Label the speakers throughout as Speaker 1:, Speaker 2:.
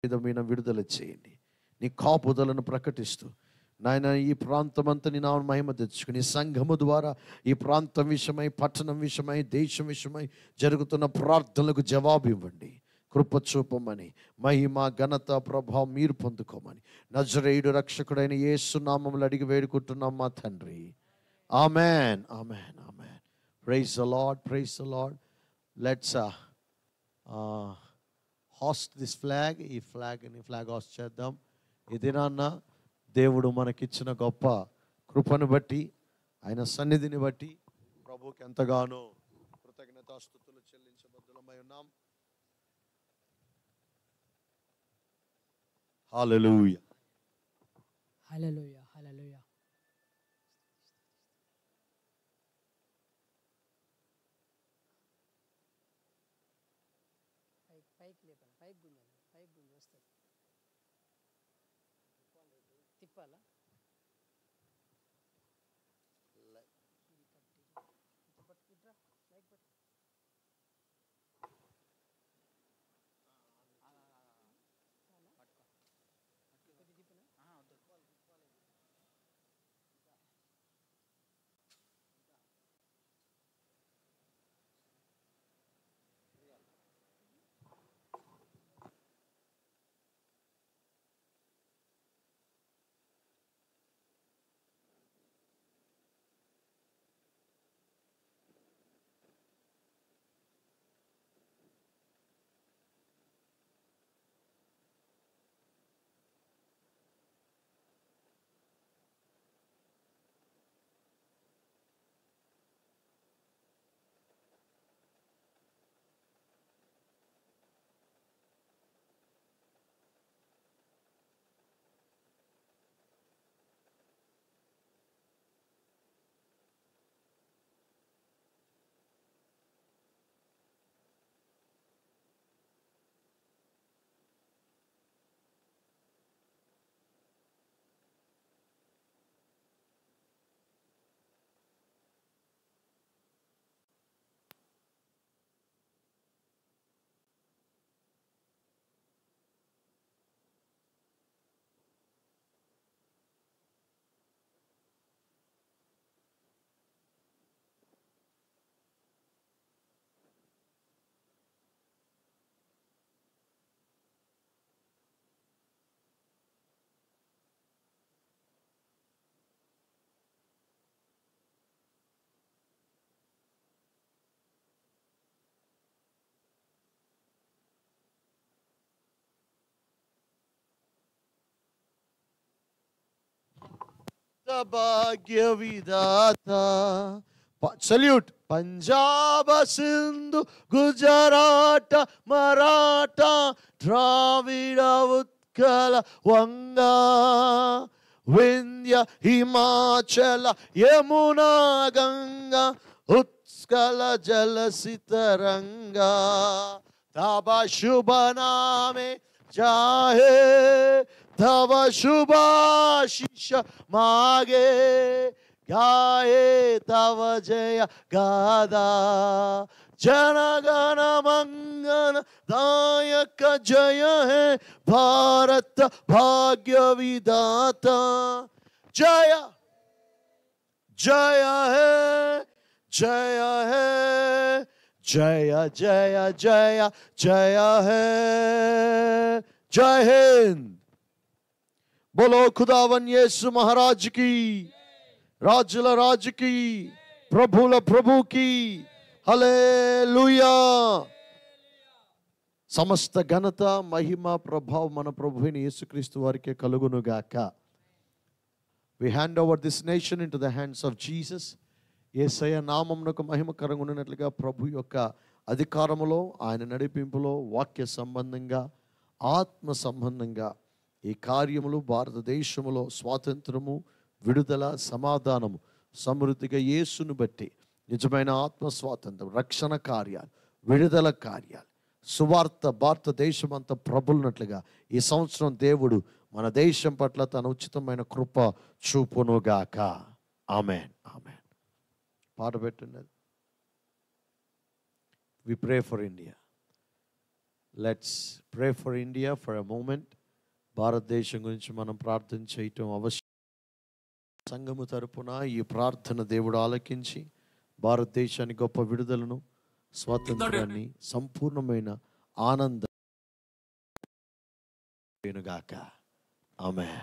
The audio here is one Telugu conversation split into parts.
Speaker 1: విధమైన విడుదల చేయండి. నీ కాపుదలను ప్రకటిస్తూ నాయన ఈ ప్రాంతమంతా నీ నామమున మహిమ తెచ్చుకుని సంఘము ద్వారా ఈ ప్రాంతం విషయమై, పట్టణం విషయమై, దేశం విషయమై జరుగుతున్న ప్రార్థనలకు జవాబు ఇవ్వండి. కృప చూపమని, మహిమ ఘనత ప్రభావం మీరు పొందుకోమని నజరేయుడు రక్షకుడైన యేసు నామములో అడిగి వేడుకుంటున్నాం మా తండ్రి. Amen, amen, amen. Praise the Lord, praise the Lord. Let's hoist this flag. ఈ ఫ్లాగ్ హాస్ట్ చేద్దాం. ఈ దినాన్న దేవుడు మనకిచ్చిన గొప్ప కృపను బట్టి, ఆయన సన్నిధిని బట్టి ప్రభువుకి ఎంతగానో కృతజ్ఞతాస్తుతులు చెల్లించబద్దులమై ఉన్నాం. హల్లెలూయా,
Speaker 2: హల్లెలూయా, హల్లెలూయా. పైకి లేపండి, పైకి గుంజండి, పైకి గుంజి వస్తుంది. తిప్పాలా?
Speaker 1: భాగ్య విధాత. సల్యూట్. పంజాబ, సింధు, గుజరాట, మరాఠా, ద్రావిడ, ఉత్కల, వంగ, వింధ్య, హిమాచల, యమునా, గంగా, ఉత్కల, జలసితరంగా, తవ శుభ నామే జాహే, तव शुभाशिष मागे, गाये तव जय गादा, जनगण मंगल दायक जय है भारत भाग्य विधाता. जय जय है, जय है, जय जय जय जय है. जय हिंद. बोलो खुदावन यीशु महाराज की, राजुల రాజు की, ప్రభుల ప్రభు की. హల్లెలూయా. సమస్త ఘనత, మహిమ, ప్రభావం మన ప్రభువైన యేసుక్రీస్తు వారికే కలుగును గాక. We hand over this nation into the hands of Jesus. యేసయ్య నామమునకు మహిమకరంగా ఉన్నట్లుగా ప్రభు యొక్క అధికారములో, ఆయన నడిపింపులో, వాక్య సంబంధంగా, ఆత్మ సంబంధంగా ఈ కార్యములు భారతదేశములో స్వాతంత్రము, విడుదల, సమాధానము సమృద్ధిగా యేసును బట్టి నిజమైన ఆత్మ స్వాతంత్రం, రక్షణ కార్యాలు, విడుదల కార్యాలు, సువార్త భారతదేశం అంతా ప్రబులినట్లుగా ఈ సంవత్సరం దేవుడు మన దేశం పట్ల తన ఉచితమైన కృప చూపునుగాక. Amen, amen. పాట పెట్టున్నది. We pray for India. Let's pray for India for a moment. భారతదేశం గురించి మనం ప్రార్థన చేయటం అవశ్యం. సంఘము తరపున ఈ ప్రార్థన దేవుడు ఆలకించి భారతదేశానికి గొప్ప విడుదలను, స్వాతంత్రాన్ని, సంపూర్ణమైన ఆనందం గాక. ఆమేన్.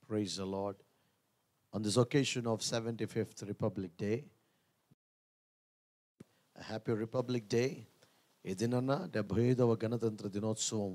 Speaker 1: Praise the Lord. On this occasion of 75th Republic Day, a happy Republic Day. ఈ దినాన 75వ గణతంత్ర దినోత్సవం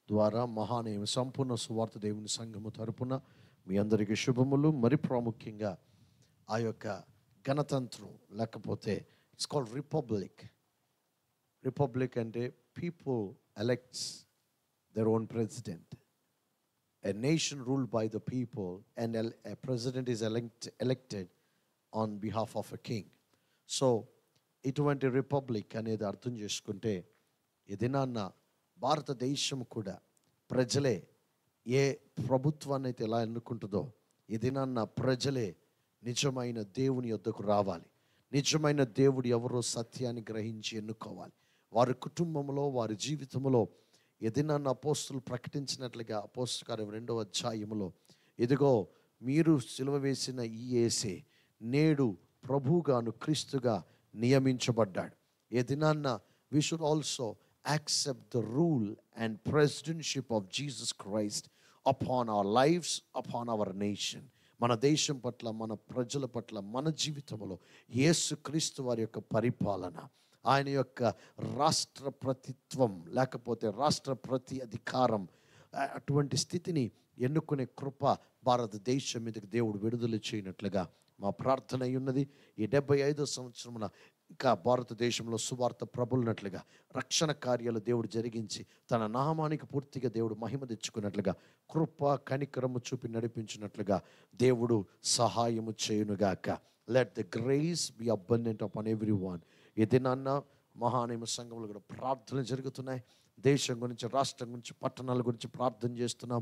Speaker 1: ద్వారా మహానీయం సంపూర్ణ సువార్త దేవుని సంఘము తరపున మీ అందరికీ శుభములు. మరి ప్రాముఖ్యంగా ఆ యొక్క గణతంత్రం లేకపోతే ఇట్స్ కాల్డ్ రిపబ్లిక్. రిపబ్లిక్ అంటే people ఎలెక్ట్స్ their own president. A nation ruled by the people, and a president is elected on behalf of a king. So ఇటువంటి రిపబ్లిక్ అనేది అర్థం చేసుకుంటే ఈ దినాన్న భారతదేశం కూడా ప్రజలే ఏ ప్రభుత్వాన్ని అయితే ఎలా ఎన్నుకుంటుందో ఈ దినాన్న ప్రజలే నిజమైన దేవుని యొద్దకు రావాలి. నిజమైన దేవుడు ఎవరో సత్యాన్ని గ్రహించి ఎన్నుకోవాలి. వారి కుటుంబంలో, వారి జీవితంలో ఏదైనా అపోస్తులు ప్రకటించినట్లుగా అపోస్తుల కార్యం 2వ అధ్యాయములో, ఇదిగో మీరు సిలువ వేసిన ఈ యేసే నేడు ప్రభువుగాను క్రీస్తుగా నియమించబడ్డాడు. ఏ దినాన్న we should also accept the rule and presidentship of Jesus Christ upon our lifes, upon our nation. మన దేశం పట్ల, మన ప్రజల పట్ల, మన జీవితంలో యేసు క్రీస్తు వారి యొక్క పరిపాలన, ఆయన యొక్క రాష్ట్ర ప్రతిత్వం లేకపోతే రాష్ట్ర ప్రతి అధికారం, అటువంటి స్థితిని ఎన్నుకునే కృప భారతదేశం మీదకి దేవుడు విడుదల చేయనట్లుగా మా ప్రార్థన అయి ఉన్నది. ఈ 75వ సంవత్సరమున ఇంకా భారతదేశంలో సువార్త ప్రబలినట్లుగా, రక్షణ కార్యాలు దేవుడు జరిగించి తన నామానికి పూర్తిగా దేవుడు మహిమ తెచ్చుకున్నట్లుగా, కృప కనికరము చూపి నడిపించినట్లుగా దేవుడు సహాయము చేయునుగాక. Let the grace be abundant upon every one. ఈ దినాన్న మహానియమ సంఘంలో కూడా ప్రార్థనలు జరుగుతున్నాయి. దేశం గురించి, రాష్ట్రం గురించి, పట్టణాల గురించి ప్రార్థన చేస్తున్నాం.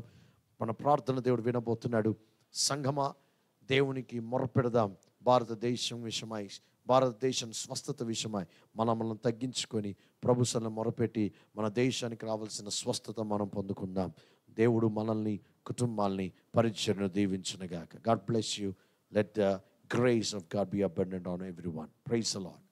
Speaker 1: మన ప్రార్థన దేవుడు వినబోతున్నాడు. సంఘమా, దేవునికి మొరపెడదాం. భారతదేశం విషయమై, భారతదేశం స్వస్థత విషయమై మనల్ని తగ్గించుకొని ప్రభు సన్నిధిలో మొరపెట్టి మన దేశానికి రావాల్సిన స్వస్థత మనం పొందుకుందాం. దేవుడు మనల్ని, కుటుంబాల్ని, పరిచర్ను దీవించునుగాక. God bless you. Let the grace of God be abundant on everyone. Praise the Lord.